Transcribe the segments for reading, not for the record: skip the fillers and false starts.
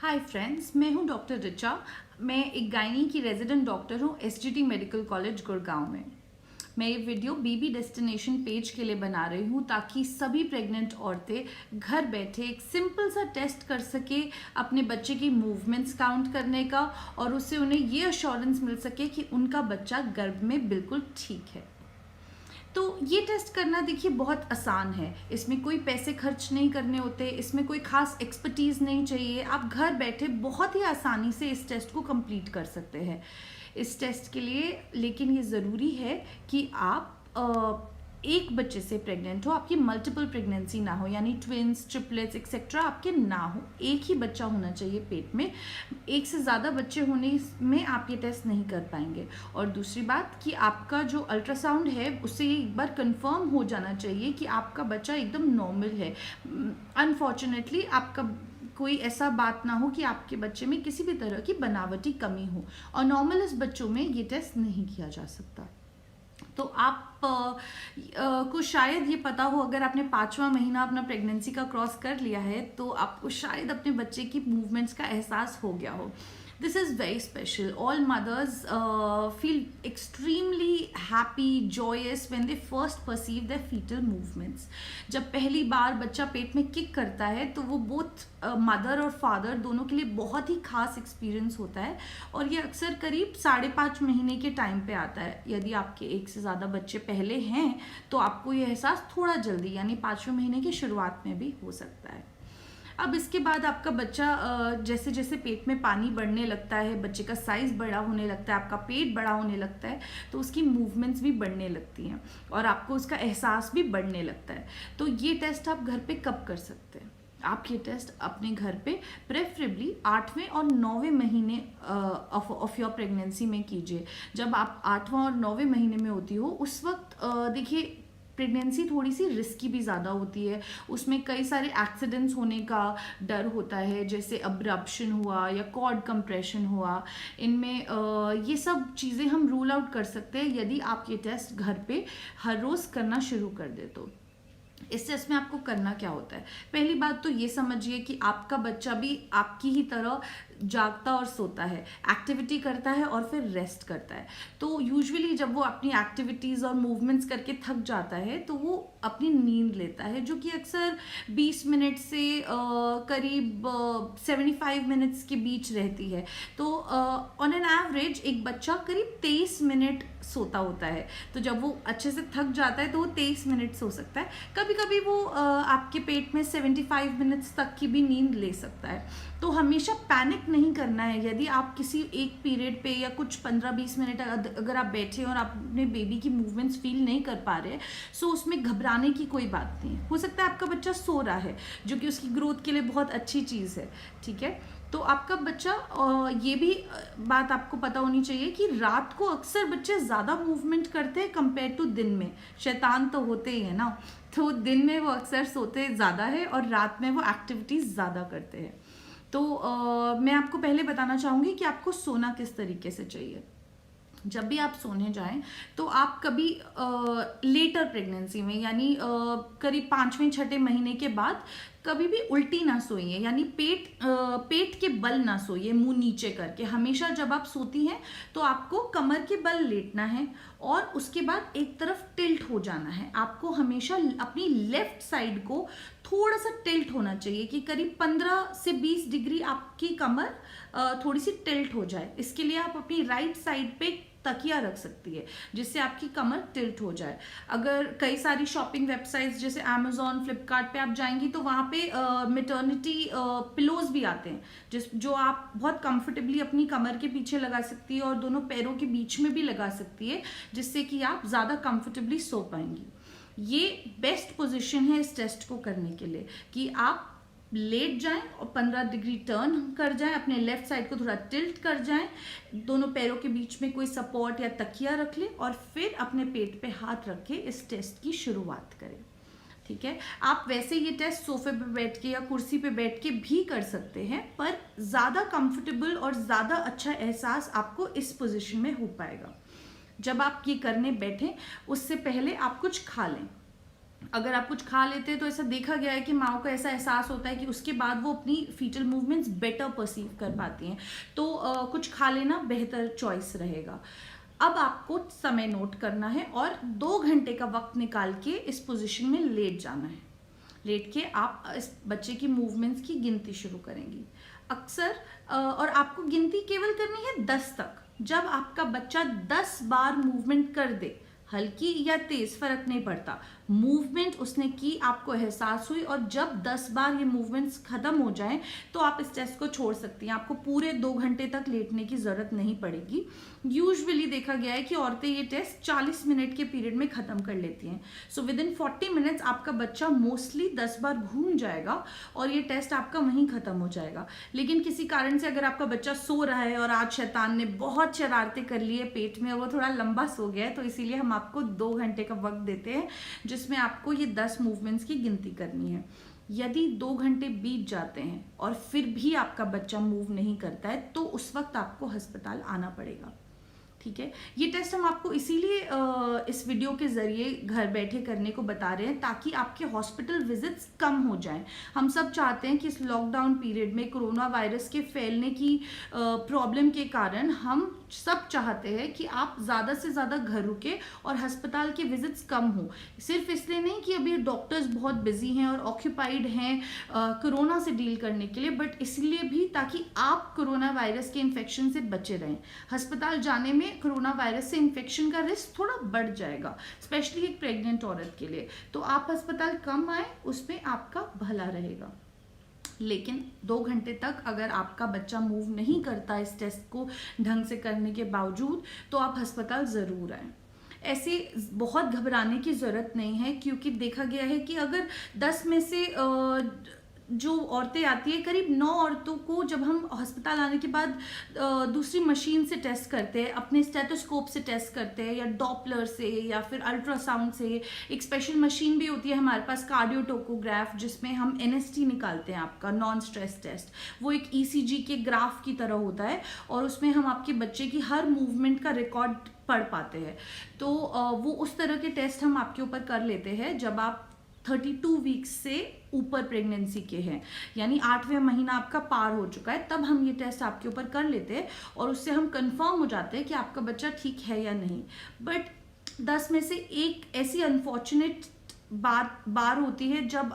Hi friends, मैं हूं doctor Richa. मैं एक गायनी की रेजिडेंट डॉक्टर हूं एसजीटी मेडिकल कॉलेज गुड़गांव में। मैं ये वीडियो बीबी डेस्टिनेशन पेज के लिए बना रही हूं ताकि सभी प्रेग्नेंट औरतें घर बैठे एक सिंपल सा टेस्ट कर सके अपने बच्चे की मूवमेंट्स काउंट करने का, और उससे उन्हें ये अश्योरेंस मिल सके कि उनका बच्चा गर्भ में बिल्कुल ठीक है। तो ये टेस्ट करना देखिए बहुत आसान है। इसमें कोई पैसे खर्च नहीं करने होते, इसमें कोई खास एक्सपर्टीज़ नहीं चाहिए। आप घर बैठे बहुत ही आसानी से इस टेस्ट को कंप्लीट कर सकते हैं। इस टेस्ट के लिए लेकिन ये ज़रूरी है कि आप एक बच्चे से प्रेग्नेंट हो, आपकी मल्टीपल प्रेगनेंसी ना हो, यानी ट्विंस, ट्रिपलेट्स एक्सेट्रा आपके ना हो। एक ही बच्चा होना चाहिए पेट में। एक से ज़्यादा बच्चे होने में आप ये टेस्ट नहीं कर पाएंगे। और दूसरी बात कि आपका जो अल्ट्रासाउंड है उससे ये एक बार कंफर्म हो जाना चाहिए कि आपका बच्चा एकदम नॉर्मल है। अनफॉर्चुनेटली आपका कोई ऐसा बात ना हो कि आपके बच्चे में किसी भी तरह की बनावटी कमी हो, और नॉर्मल बच्चों में ये टेस्ट नहीं किया जा सकता। तो आप को शायद ये पता हो, अगर आपने 5वां महीना अपना प्रेगनेंसी का क्रॉस कर लिया है तो आपको शायद अपने बच्चे की मूवमेंट्स का एहसास हो गया हो। This is very special. All mothers feel extremely happy, joyous when they first perceive their fetal movements. जब पहली बार बच्चा पेट में किक करता है तो वो बोथ मदर और फादर दोनों के लिए बहुत ही खास एक्सपीरियंस होता है, और ये अक्सर करीब 5.5 महीने के टाइम पे आता है। यदि आपके एक से ज़्यादा बच्चे पहले हैं तो आपको ये एहसास थोड़ा जल्दी यानी 5वें महीने की शुरुआत में भी हो सकता है। अब इसके बाद आपका बच्चा जैसे जैसे पेट में पानी बढ़ने लगता है, बच्चे का साइज़ बड़ा होने लगता है, आपका पेट बड़ा होने लगता है, तो उसकी मूवमेंट्स भी बढ़ने लगती हैं और आपको उसका एहसास भी बढ़ने लगता है। तो ये टेस्ट आप घर पे कब कर सकते हैं? आप ये टेस्ट अपने घर पे प्रेफरेबली 8वें और 9वें महीने ऑफ योर प्रेगनेंसी में कीजिए। जब आप 8वां और 9वें महीने में होती हो उस वक्त देखिए प्रेगनेंसी थोड़ी सी रिस्की भी ज़्यादा होती है। उसमें कई सारे एक्सीडेंट्स होने का डर होता है, जैसे अब्रप्शन हुआ या कॉर्ड कंप्रेशन हुआ। इनमें ये सब चीज़ें हम रूल आउट कर सकते हैं यदि आप ये टेस्ट घर पे हर रोज़ करना शुरू कर दे तो। इस टेस्ट में आपको करना क्या होता है? पहली बात तो ये समझिए कि आपका बच्चा भी आपकी ही तरह जागता और सोता है, एक्टिविटी करता है और फिर रेस्ट करता है। तो यूजुअली जब वो अपनी एक्टिविटीज़ और मूवमेंट्स करके थक जाता है तो वो अपनी नींद लेता है, जो कि अक्सर 20 मिनट से करीब 75 मिनट्स के बीच रहती है। तो ऑन एन एवरेज एक बच्चा करीब 23 मिनट सोता होता है। तो जब वो अच्छे से थक जाता है तो वो 23 मिनट सो सकता है। कभी कभी वो आपके पेट में 75 मिनट्स तक की भी नींद ले सकता है। तो हमेशा पैनिक नहीं करना है। यदि आप किसी एक पीरियड पे या कुछ 15-20 मिनट अगर आप बैठे और आप अपने बेबी की मूवमेंट्स फील नहीं कर पा रहे, सो उसमें घबराने की कोई बात नहीं है। हो सकता है आपका बच्चा सो रहा है, जो कि उसकी ग्रोथ के लिए बहुत अच्छी चीज़ है, ठीक है। तो आपका बच्चा ये भी बात आपको पता होनी चाहिए कि रात को अक्सर बच्चे ज़्यादा मूवमेंट करते हैं कंपेयर टू दिन में। शैतान तो होते ही है ना, तो दिन में वो अक्सर सोते ज़्यादा है और रात में वो एक्टिविटीज़ ज़्यादा करते हैं। तो मैं आपको पहले बताना चाहूँगी कि आपको सोना किस तरीके से चाहिए। जब भी आप सोने जाएं तो आप कभी लेटर प्रेगनेंसी में यानी करीब 5वें-6ठे महीने के बाद कभी भी उल्टी ना सोइए, यानी पेट के बल ना सोइए मुंह नीचे करके। हमेशा जब आप सोती हैं तो आपको कमर के बल लेटना है और उसके बाद एक तरफ टिल्ट हो जाना है। आपको हमेशा अपनी लेफ्ट साइड को थोड़ा सा टिल्ट होना चाहिए कि करीब 15 से 20 डिग्री आपकी कमर थोड़ी सी टिल्ट हो जाए। इसके लिए आप अपनी राइट साइड पे तकिया रख सकती है जिससे आपकी कमर टिल्ट हो जाए। अगर कई सारी शॉपिंग वेबसाइट्स जैसे अमेजोन, फ्लिपकार्ट पे आप जाएंगी तो वहाँ पे मैटरनिटी पिलोज भी आते हैं जो आप बहुत कंफर्टेबली अपनी कमर के पीछे लगा सकती है और दोनों पैरों के बीच में भी लगा सकती है, जिससे कि आप ज़्यादा कंफर्टेबली सो पाएंगी। ये बेस्ट पोजीशन है इस टेस्ट को करने के लिए कि आप लेट जाएं और 15 डिग्री टर्न कर जाएं, अपने लेफ्ट साइड को थोड़ा टिल्ट कर जाएं, दोनों पैरों के बीच में कोई सपोर्ट या तकिया रख लें और फिर अपने पेट पे हाथ रख के इस टेस्ट की शुरुआत करें, ठीक है। आप वैसे ये टेस्ट सोफे पे बैठ के या कुर्सी पे बैठ के भी कर सकते हैं, पर ज़्यादा कंफर्टेबल और ज़्यादा अच्छा एहसास आपको इस पोजीशन में हो पाएगा। जब आप ये करने बैठें उससे पहले आप कुछ खा लें। अगर आप कुछ खा लेते हैं तो ऐसा देखा गया है कि माँ को ऐसा एहसास होता है कि उसके बाद वो अपनी फीटल मूवमेंट्स बेटर परसीव कर पाती हैं। तो कुछ खा लेना बेहतर चॉइस रहेगा। अब आपको समय नोट करना है और 2 घंटे का वक्त निकाल के इस पोजीशन में लेट जाना है। लेट के आप इस बच्चे की मूवमेंट्स की गिनती शुरू करेंगी। अक्सर और आपको गिनती केवल करनी है 10 तक। जब आपका बच्चा 10 बार मूवमेंट कर दे, हल्की या तेज फर्क नहीं पड़ता, मूवमेंट उसने की, आपको एहसास हुई, और जब 10 बार ये मूवमेंट्स खत्म हो जाएं तो आप इस टेस्ट को छोड़ सकती हैं। आपको पूरे 2 घंटे तक लेटने की जरूरत नहीं पड़ेगी। यूजुअली देखा गया है कि औरतें ये टेस्ट 40 मिनट के पीरियड में खत्म कर लेती हैं। सो विद इन 40 मिनट्स आपका बच्चा मोस्टली 10 बार घूम जाएगा और ये टेस्ट आपका वहीं खत्म हो जाएगा। लेकिन किसी कारण से अगर आपका बच्चा सो रहा है और आज शैतान ने बहुत शरारतें कर ली है पेट में और वो थोड़ा लंबा सो गया है, तो इसीलिए हम आपको 2 घंटे का वक्त देते हैं जिसमें आपको ये 10 मूवमेंट्स की गिनती करनी है। यदि 2 घंटे बीत जाते हैं और फिर भी आपका बच्चा मूव नहीं करता है तो उस वक्त आपको अस्पताल आना पड़ेगा। ठीक है, ये टेस्ट हम आपको इसीलिए इस वीडियो के जरिए घर बैठे करने को बता रहे हैं ताकि आपके हॉस्पिटल विजिट्स कम हो जाएं। हम सब चाहते हैं कि इस लॉकडाउन पीरियड में कोरोना वायरस के फैलने की प्रॉब्लम के कारण हम सब चाहते हैं कि आप ज़्यादा से ज़्यादा घर रुके और अस्पताल के विजिट्स कम हो। सिर्फ इसलिए नहीं कि अभी डॉक्टर्स बहुत बिजी हैं और ऑक्यूपाइड हैं कोरोना से डील करने के लिए, बट इसलिए भी ताकि आप कोरोना वायरस के इन्फेक्शन से बचे रहें। अस्पताल जाने में कोरोना वायरस से इन्फेक्शन का रिस्क थोड़ा बढ़ जाएगा, स्पेशली एक प्रेग्नेंट औरत के लिए। तो आप अस्पताल कम आए, उसमें आपका भला रहेगा। लेकिन 2 घंटे तक अगर आपका बच्चा मूव नहीं करता इस टेस्ट को ढंग से करने के बावजूद, तो आप अस्पताल ज़रूर आएँ। ऐसे बहुत घबराने की ज़रूरत नहीं है, क्योंकि देखा गया है कि अगर 10 में से जो औरतें आती है, करीब 9 औरतों को जब हम अस्पताल आने के बाद दूसरी मशीन से टेस्ट करते हैं, अपने स्टेथोस्कोप से टेस्ट करते हैं, या डॉपलर से, या फिर अल्ट्रासाउंड से। एक स्पेशल मशीन भी होती है हमारे पास, कार्डियोटोकोग्राफ, जिसमें हम एनएसटी निकालते हैं, आपका नॉन स्ट्रेस टेस्ट। वो एक ईसीजी के ग्राफ की तरह होता है और उसमें हम आपके बच्चे की हर मूवमेंट का रिकॉर्ड पढ़ पाते हैं। तो वो उस तरह के टेस्ट हम आपके ऊपर कर लेते हैं जब आप 32 वीक्स से ऊपर प्रेगनेंसी के हैं, यानी 8वें महीना आपका पार हो चुका है, तब हम ये टेस्ट आपके ऊपर कर लेते हैं और उससे हम कंफर्म हो जाते हैं कि आपका बच्चा ठीक है या नहीं। बट 10 में से एक ऐसी अनफॉर्चुनेट बार होती है जब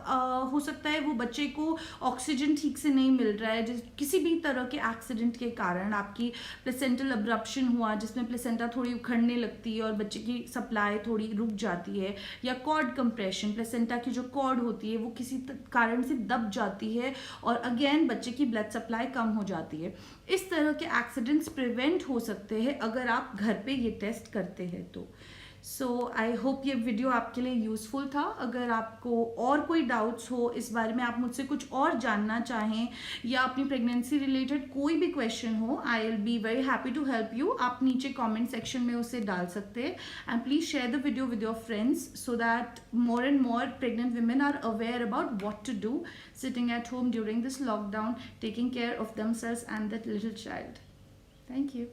हो सकता है वो बच्चे को ऑक्सीजन ठीक से नहीं मिल रहा है, किसी भी तरह के एक्सीडेंट के कारण आपकी प्लेसेंटल अब्रप्शन हुआ जिसमें प्लेसेंटा थोड़ी उखड़ने लगती है और बच्चे की सप्लाई थोड़ी रुक जाती है, या कॉर्ड कंप्रेशन, प्लेसेंटा की जो कॉर्ड होती है वो किसी कारण से दब जाती है और अगेन बच्चे की ब्लड सप्लाई कम हो जाती है। इस तरह के एक्सीडेंट्स प्रिवेंट हो सकते हैं अगर आप घर पे ये टेस्ट करते हैं तो। सो आई होप ये वीडियो आपके लिए यूज़फुल था। अगर आपको और कोई डाउट्स हो इस बारे में, आप मुझसे कुछ और जानना चाहें, या अपनी प्रेगनेंसी रिलेटेड कोई भी क्वेश्चन हो, I will be very happy to help you. आप नीचे कमेंट सेक्शन में उसे डाल सकते हैं। And please share the video with your friends so that more and more pregnant women are aware about what to do sitting at home during this lockdown, taking care of themselves and that little child. Thank you.